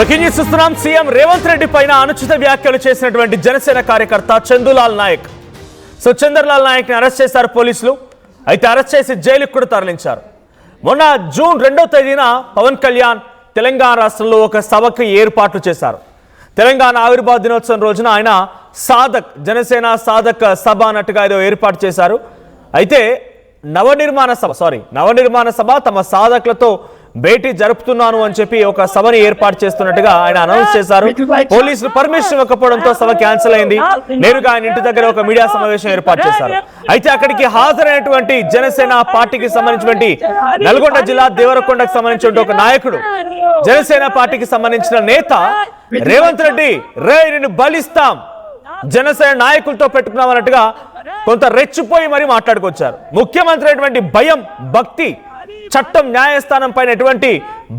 Breaking news చూస్తున్నాం. CM Revanth Reddy పైన అనుచిత వ్యాఖ్యలు చేసినటువంటి జనసేన కార్యకర్త చందులాల్ నాయక్. చంద్రలాల్ నాయక్ ని అరెస్ట్ చేశారు పోలీసులు. అయితే అరెస్ట్ చేసి జైలుకు కూడా తరలించారు. మొన్న జూన్ 2వ తేదీన పవన్ కళ్యాణ్ తెలంగాణ రాష్ట్రంలో ఒక సభకు ఏర్పాట్లు చేశారు. తెలంగాణ ఆవిర్భావ దినోత్సవం రోజున ఆయన జనసేన సాధక్ సభ అన్నట్టుగా ఏదో ఏర్పాటు చేశారు. అయితే నవనిర్మాణ సభ తమ సాధకులతో భేటీ జరుపుతున్నాను అని చెప్పి ఒక సభని ఏర్పాటు చేస్తున్నట్టుగా ఆయన అనౌన్స్ చేశారు. పోలీసులు పర్మిషన్ ఇవ్వకపోవడంతో సభ క్యాన్సిల్ అయింది. నేరుగా ఆయన ఇంటి దగ్గర ఒక మీడియా సమావేశం ఏర్పాటు చేశారు. అయితే అక్కడికి హాజరైనటువంటి జనసేన పార్టీకి సంబంధించినటువంటి నల్గొండ జిల్లా దేవరకొండకు సంబంధించిన ఒక నాయకుడు, జనసేన పార్టీకి సంబంధించిన నేత రేవంత్ రెడ్డి నిన్ను బలిస్తాం, జనసేన నాయకులతో పెట్టుకున్నామన్నట్టుగా కొంత రెచ్చిపోయి మరి మాట్లాడుకొచ్చారు. ముఖ్యమంత్రి అయినటువంటి భయం భక్తి, చట్టం న్యాయస్థానం పైన ఎటువంటి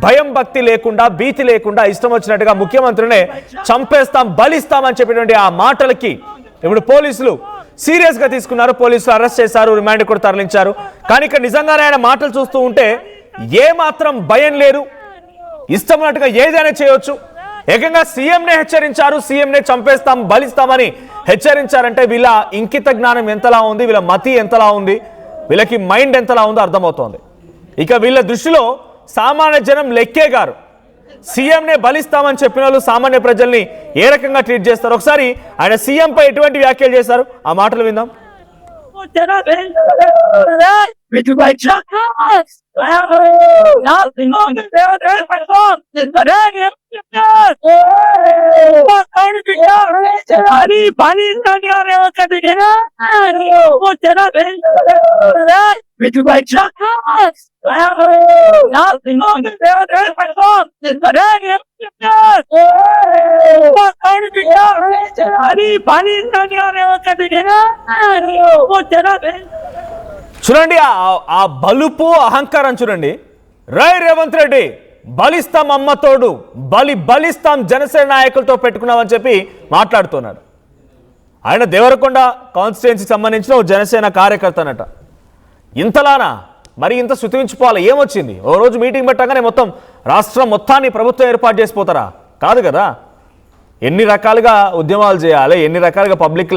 భయం భక్తి లేకుండా, భీతి లేకుండా ఇష్టం వచ్చినట్టుగా ముఖ్యమంత్రినే చంపేస్తాం, బలిస్తామని చెప్పినటువంటి ఆ మాటలకి ఇప్పుడు పోలీసులు సీరియస్ గా తీసుకున్నారు. పోలీసులు అరెస్ట్ చేశారు, రిమాండ్ కూడా తరలించారు. కానీ ఇక్కడ నిజంగానే ఆయన మాటలు చూస్తూ ఉంటే ఏ మాత్రం భయం లేదు, ఇష్టం ఉన్నట్టుగా ఏదైనా చేయొచ్చు. ఏకంగా సీఎంనే హెచ్చరించారు, సీఎంనే చంపేస్తాం, బలిస్తామని హెచ్చరించారంటే వీళ్ళ ఇంకిత జ్ఞానం ఎంతలా ఉంది, వీళ్ళ మతి ఎంతలా ఉంది, వీళ్ళకి మైండ్ ఎంతలా ఉందో అర్థమవుతోంది. ఇక వీళ్ళ దృష్టిలో సామాన్య జనం లెక్కే గారు. సీఎంనే బలిస్తామని చెప్పిన వాళ్ళు సామాన్య ప్రజల్ని ఏ రకంగా ట్రీట్ చేస్తారు? ఒకసారి ఆయన సీఎం పై ఎటువంటి వ్యాఖ్యలు చేశారు, ఆ మాటలు విందాం. చూడండి ఆ బలుపు అహంకారం చూడండి. రేవంత్ రెడ్డి బలిస్తాం, అమ్మతోడు బలిస్తాం, జనసేన నాయకులతో పెట్టుకున్నామని చెప్పి మాట్లాడుతున్నాడు. ఆయన దేవరకొండ కాన్స్టిట్యుయెన్సీకి సంబంధించిన ఓ జనసేన కార్యకర్త అన్నట. ఇంతలానా మరి ఇంత శృతించిపోవాలి? ఏమొచ్చింది? ఓ రోజు మీటింగ్ పెట్టగానే మొత్తం రాష్ట్రం మొత్తాన్ని ప్రభుత్వం ఏర్పాటు చేసిపోతారా? కాదు కదా. ఎన్ని రకాలుగా ఉద్యమాలు చేయాలి, ఎన్ని రకాలుగా పబ్లిక్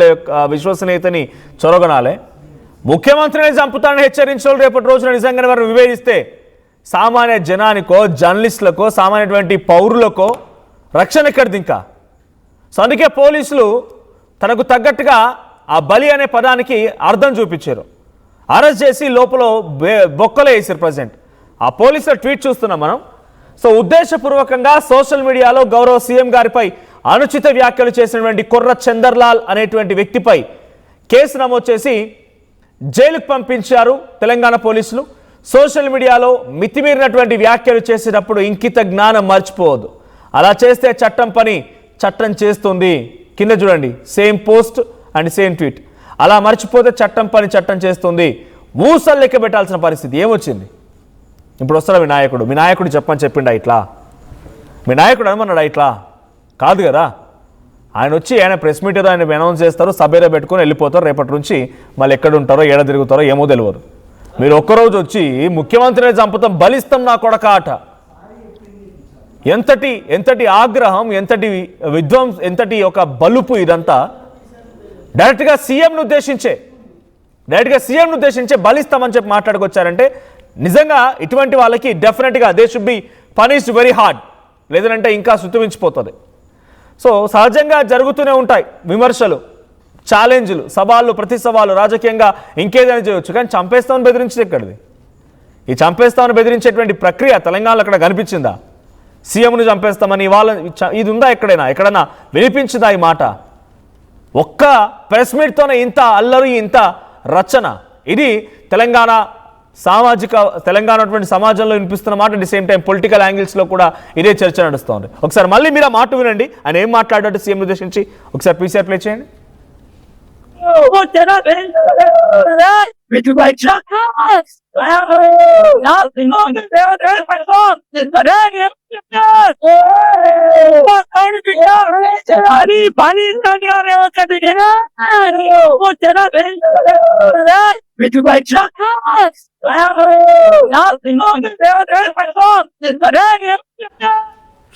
విశ్వసనీయతని చొరగనాలి. ముఖ్యమంత్రిని చంపుతానని హెచ్చరించిన వాళ్ళు రేపటి రోజున నిజంగానే వారు విభేదిస్తే సామాన్య జనానికో, జర్నలిస్టులకో, సామాన్యటువంటి పౌరులకో రక్షణ ఎక్కడిది ఇంకా? సో అందుకే పోలీసులు తనకు తగ్గట్టుగా ఆ బలి అనే పదానికి అర్థం చూపించారు. అరెస్ట్ చేసి లోపల బొక్కలో వేసారు. ప్రజెంట్ ఆ పోలీసుల ట్వీట్ చూస్తున్నాం మనం. సో ఉద్దేశపూర్వకంగా సోషల్ మీడియాలో గౌరవ సీఎం గారిపై అనుచిత వ్యాఖ్యలు చేసినటువంటి కొర్ర చందర్లాల్ అనేటువంటి వ్యక్తిపై కేసు నమోదు చేసి జైలుకు పంపించారు తెలంగాణ పోలీసులు. సోషల్ మీడియాలో మితిమీరినటువంటి వ్యాఖ్యలు చేసేటప్పుడు ఇంకిత జ్ఞానం మర్చిపోవద్దు. అలా చేస్తే చట్టం చేస్తుంది. కింద చూడండి, same post and same tweet. అలా మర్చిపోతే చట్టం చేస్తుంది. మూసలు లెక్క పెట్టాల్సిన పరిస్థితి ఏమొచ్చింది? ఇప్పుడు వస్తాడు మీ నాయకుడు చెప్పని చెప్పిండా ఇట్లా? మీ నాయకుడు అనమన్నాడా ఇట్లా? కాదు కదా. ఆయన వచ్చి ఆయన ప్రెస్ మీట్ ఏదో ఆయన అనౌన్స్ చేస్తారు, సభేలో పెట్టుకొని వెళ్ళిపోతారు. రేపటి నుంచి మళ్ళీ ఎక్కడ ఉంటారో, ఏడ తిరుగుతారో ఏమో తెలియదు. మీరు ఒక్కరోజు వచ్చి ముఖ్యమంత్రిని చంపుతాం, బలిస్తాం నా కొడక ఆట. ఎంతటి ఆగ్రహం, ఎంతటి విధ్వంసం, ఎంతటి ఒక బలుపు ఇదంతా. డైరెక్ట్గా సీఎంను ఉద్దేశించే బలిస్తామని చెప్పి మాట్లాడుకొచ్చారంటే నిజంగా ఇటువంటి వాళ్ళకి డెఫినెట్గా they should be punished very hard. లేదంటే ఇంకా శృతిమించిపోతుంది. సో సహజంగా జరుగుతూనే ఉంటాయి విమర్శలు, ఛాలెంజ్లు, సవాళ్ళు, ప్రతి సవాళ్ళు. రాజకీయంగా ఇంకేదైనా చేయవచ్చు, కానీ చంపేస్తామని బెదిరించేది ఎక్కడిది? ఈ చంపేస్తామని బెదిరించేటువంటి ప్రక్రియ తెలంగాణలో అక్కడ కనిపించిందా? సీఎంను చంపేస్తామని ఇది ఉందా? ఎక్కడైనా వినిపించిందా ఈ మాట? ఒక్క ప్రెస్ మీట్తోనే ఇంత అల్లరి, ఇంత రచన. ఇది తెలంగాణ సమాజంలో వినిపిస్తున్న మాట. At the same time political యాంగిల్స్లో కూడా ఇదే చర్చ నడుస్తుంది. ఒకసారి మళ్ళీ మీరు ఆ మాట వినండి. ఆయన ఏం మాట్లాడాడు సీఎం ఉద్దేశించి ఒకసారి పీసీఆర్ ప్లే చేయండి.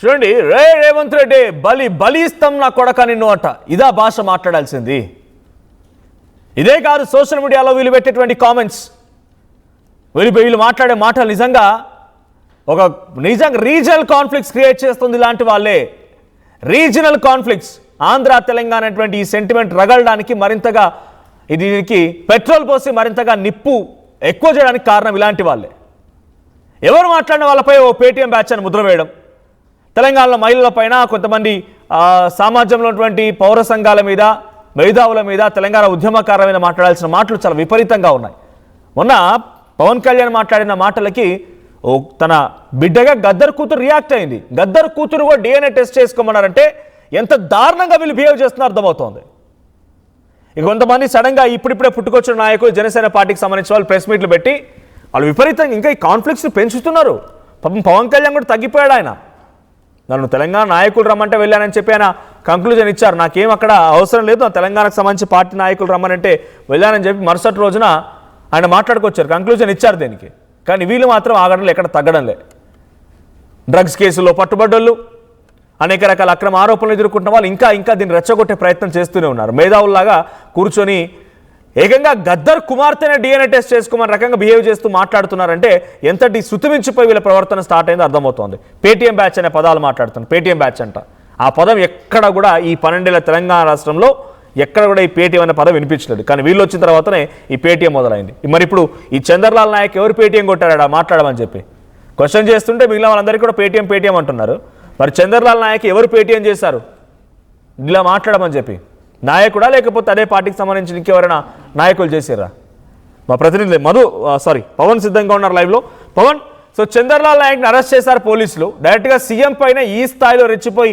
చూడండి, రేవంత్ రెడ్డి బలి ఇస్తాం నా కొడక నిన్ను అట, ఇదా భాష మాట్లాడాల్సింది. ఇదే కాదు సోషల్ మీడియాలో వీళ్ళు పెట్టేటువంటి కామెంట్స్, వీళ్ళు మాట్లాడే మాటలు నిజంగా రీజనల్ కాన్ఫ్లిక్ట్స్ క్రియేట్ చేస్తుంది. ఇలాంటి వాళ్ళే రీజనల్ కాన్ఫ్లిక్ట్స్, ఆంధ్ర తెలంగాణ అనేటువంటి ఈ సెంటిమెంట్ రగలడానికి మరింతగా దీనికి పెట్రోల్ పోసి మరింతగా నిప్పు ఎక్కువ చేయడానికి కారణం ఇలాంటి వాళ్ళే. ఎవరు మాట్లాడిన వాళ్ళపై ఓ పేటీఎం బ్యాచ్ అని ముద్ర వేయడం, తెలంగాణలో మహిళల పైన కొంతమంది సమాజంలో ఉన్నటువంటి పౌర సంఘాల మీద, మేధావుల మీద, తెలంగాణ ఉద్యమకారుల మీద మాట్లాడాల్సిన మాటలు చాలా విపరీతంగా ఉన్నాయి. మొన్న పవన్ కళ్యాణ్ మాట్లాడిన మాటలకి తన బిడ్డగా గద్దర్ కూతురు రియాక్ట్ అయింది. గద్దర్ కూతురు కూడా DNA టెస్ట్ చేసుకోమన్నారంటే ఎంత దారుణంగా వీళ్ళు బిహేవ్ చేస్తున్నారో అర్థమవుతోంది. ఇక కొంతమంది సడన్గా ఇప్పుడిప్పుడే పుట్టుకొచ్చిన నాయకులు జనసేన పార్టీకి సంబంధించిన వాళ్ళు ప్రెస్ మీట్లు పెట్టి వాళ్ళు విపరీతంగా ఇంకా ఈ కాన్ఫ్లిక్ట్స్ పెంచుతున్నారు. పాపం పవన్ కళ్యాణ్ కూడా తగ్గిపోయాడు. ఆయన నన్ను తెలంగాణ నాయకులు రమ్మంటే వెళ్ళానని చెప్పి ఆయన కంక్లూజన్ ఇచ్చారు. నాకేం అక్కడ అవసరం లేదు, నా తెలంగాణకు సంబంధించి పార్టీ నాయకులు రమ్మనంటే వెళ్ళానని చెప్పి మరుసటి రోజున ఆయన మాట్లాడుకొచ్చారు, కంక్లూజన్ ఇచ్చారు దీనికి. కానీ వీళ్ళు మాత్రం ఆగడంలో ఎక్కడ తగ్గడం లే. డ్రగ్స్ కేసుల్లో పట్టుబడ్డోళ్ళు, అనేక రకాల అక్రమ ఆరోపణలు ఎదుర్కొంటున్న వాళ్ళు ఇంకా దీన్ని రెచ్చగొట్టే ప్రయత్నం చేస్తూనే ఉన్నారు. మేధావుల్లాగా కూర్చొని ఏకంగా గద్దర్ కుమార్తెనే DNA టెస్ట్ చేసుకోమని రకంగా బిహేవ్ చేస్తూ మాట్లాడుతున్నారంటే ఎంతటి శృతిమించిపోయి వీళ్ళ ప్రవర్తన స్టార్ట్ అయిందో అర్థమవుతోంది. పేటీఎం బ్యాచ్ అనే పదాలు మాట్లాడుతున్నారు. పేటీఎం బ్యాచ్ అంట, ఆ పదం ఎక్కడ కూడా ఈ 12 ఏళ్ల తెలంగాణ రాష్ట్రంలో ఎక్కడ కూడా ఈ పేటీఎం అనే పదం వినిపించలేదు. కానీ వీళ్ళు వచ్చిన తర్వాతనే ఈ పేటీఎం మొదలైంది. మరి ఇప్పుడు ఈ చంద్రలాల్ నాయక్ ఎవరు పేటీఎం కొట్టాడా మాట్లాడమని చెప్పి క్వశ్చన్ చేస్తుంటే మిగిలిన వాళ్ళందరికీ కూడా పేటీఎం అంటున్నారు. మరి చంద్రలాల్ నాయక్ ఎవరు పేటీఎం చేశారు ఇలా మాట్లాడమని చెప్పి? నాయకుడా లేకపోతే అదే పార్టీకి సంబంధించిన ఇంకెవరైనా నాయకులు చేశారా? మా ప్రతినిధి పవన్ సిద్ధంగా ఉన్నారు లైవ్లో. పవన్, సో చంద్రలాల్ నాయక్ని అరెస్ట్ చేశారు పోలీసులు. డైరెక్ట్గా సీఎం పైన ఈ స్థాయిలో రెచ్చిపోయి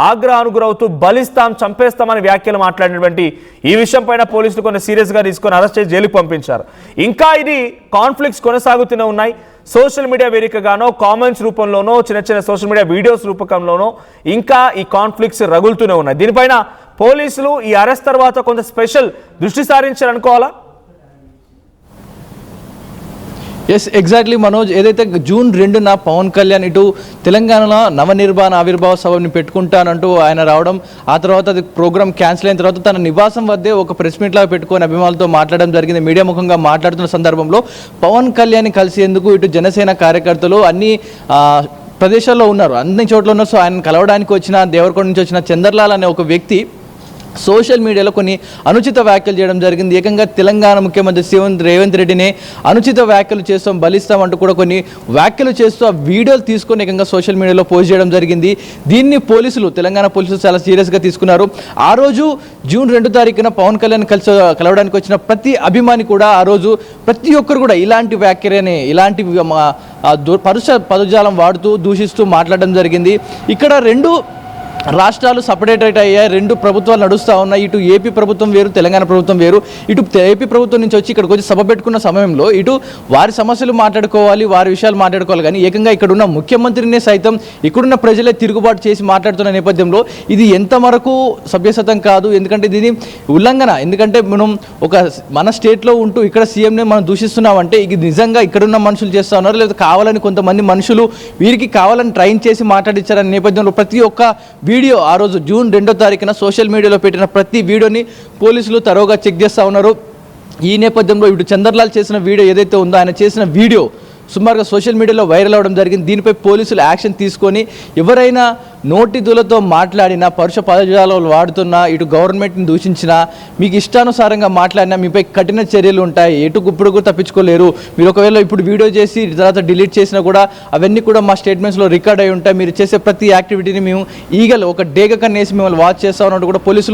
ఆగ్రహానికి గురవుతూ బలిస్తాం, చంపేస్తామని వ్యాఖ్యలు మాట్లాడినటువంటి ఈ విషయం పైన పోలీసులు కొన్ని సీరియస్గా తీసుకొని అరెస్ట్ చేసి జైలుకి పంపించారు. ఇంకా ఇది కాన్ఫ్లిక్ట్స్ కొనసాగుతూనే ఉన్నాయి. సోషల్ మీడియా వేదికగానో, కామెంట్స్ రూపంలోనో, చిన్న సోషల్ మీడియా వీడియోస్ రూపకంలోనో ఇంకా ఈ కాన్ఫ్లిక్ట్స్ రగులుతూనే ఉన్నాయి. దీనిపైన పోలీసులు ఈ అరెస్ట్ తర్వాత కొంత స్పెషల్ దృష్టి సారించారనుకోవాలా? Yes, exactly Manoj. ఏదైతే జూన్ 2న పవన్ కళ్యాణ్ ఇటు తెలంగాణలో నవనిర్మాణ ఆవిర్భావ సభని పెట్టుకుంటానంటూ ఆయన రావడం, ఆ తర్వాత అది ప్రోగ్రామ్ క్యాన్సిల్ అయిన తర్వాత తన నివాసం వద్దే ఒక ప్రెస్ మీట్ లాగా పెట్టుకొని అభిమానులతో మాట్లాడడం జరిగింది. మీడియా ముఖంగా మాట్లాడుతున్న సందర్భంలో పవన్ కళ్యాణ్ కలిసేందుకు ఇటు జనసేన కార్యకర్తలు అన్ని ప్రదేశాల్లో ఉన్నారు, అన్ని చోట్ల ఉన్నారు. సో ఆయన కలవడానికి వచ్చిన దేవరకొండ నుంచి వచ్చిన చంద్రలాల్ అనే ఒక వ్యక్తి సోషల్ మీడియాలో కొన్ని అనుచిత వ్యాఖ్యలు చేయడం జరిగింది. ఏకంగా తెలంగాణ ముఖ్యమంత్రి రేవంత్ రెడ్డిని అనుచిత వ్యాఖ్యలు చేస్తాం, బలిస్తామంటూ కూడా కొన్ని వ్యాఖ్యలు చేస్తూ ఆ వీడియోలు తీసుకొని ఏకంగా సోషల్ మీడియాలో పోస్ట్ చేయడం జరిగింది. దీన్ని తెలంగాణ పోలీసులు చాలా సీరియస్గా తీసుకున్నారు. ఆ రోజు జూన్ 2 తారీఖున పవన్ కళ్యాణ్ కలవడానికి వచ్చిన ప్రతి అభిమాని కూడా ఆ రోజు ప్రతి ఒక్కరు కూడా ఇలాంటి వ్యాఖ్యలని, ఇలాంటి పదజాలం వాడుతూ దూషిస్తూ మాట్లాడడం జరిగింది. ఇక్కడ 2 రాష్ట్రాలు సపరేట్ అయ్యాయి, 2 ప్రభుత్వాలు నడుస్తూ ఉన్నాయి. ఇటు ఏపీ ప్రభుత్వం వేరు, తెలంగాణ ప్రభుత్వం వేరు. ఇటు ఏపీ ప్రభుత్వం నుంచి వచ్చి ఇక్కడికి వచ్చి సభ పెట్టుకున్న సమయంలో ఇటు వారి సమస్యలు మాట్లాడుకోవాలి, వారి విషయాలు మాట్లాడుకోవాలి. కానీ ఏకంగా ఇక్కడున్న ముఖ్యమంత్రినే సైతం ఇక్కడున్న ప్రజలే తిరుగుబాటు చేసి మాట్లాడుతున్న నేపథ్యంలో ఇది ఎంతవరకు సభ్యసతం కాదు. ఎందుకంటే దీని ఉల్లంఘన. ఎందుకంటే మనం మన స్టేట్లో ఉంటూ ఇక్కడ సీఎంని మనం దూషిస్తున్నామంటే ఇది నిజంగా ఇక్కడున్న మనుషులు చేస్తూ ఉన్నారు, లేదా కావాలని కొంతమంది మనుషులు వీరికి కావాలని ట్రైన్ చేసి మాట్లాడించారనే నేపథ్యంలో ప్రతి ఒక్క వీడియో ఆ రోజు జూన్ 2వ తారీఖున సోషల్ మీడియాలో పెట్టిన ప్రతి వీడియోని పోలీసులు తరోగా చెక్ చేస్తూ ఉన్నారు. ఈ నేపథ్యంలో ఇప్పుడు చంద్రలాల్ చేసిన వీడియో ఏదైతే ఉందో, ఆయన చేసిన వీడియో సుమారుగా సోషల్ మీడియాలో వైరల్ అవ్వడం జరిగింది. దీనిపై పోలీసులు యాక్షన్ తీసుకొని ఎవరైనా నోటి దూలతో మాట్లాడినా, పరుష పదజాలాలు వాడుతున్నా, ఇటు గవర్నమెంట్ని దూషించినా, మీకు ఇష్టానుసారంగా మాట్లాడినా మీపై కఠిన చర్యలు ఉంటాయి. ఇప్పుడు కూడా తప్పించుకోలేరు. మీరు ఒకవేళ ఇప్పుడు వీడియో చేసి తర్వాత డిలీట్ చేసినా కూడా అవన్నీ కూడా మా స్టేట్మెంట్స్లో రికార్డ్ అయి ఉంటాయి. మీరు చేసే ప్రతి యాక్టివిటీని మేము ఒక డేగ కన్నేసి మిమ్మల్ని వాచ్ చేస్తా ఉన్నట్టు కూడా పోలీసులు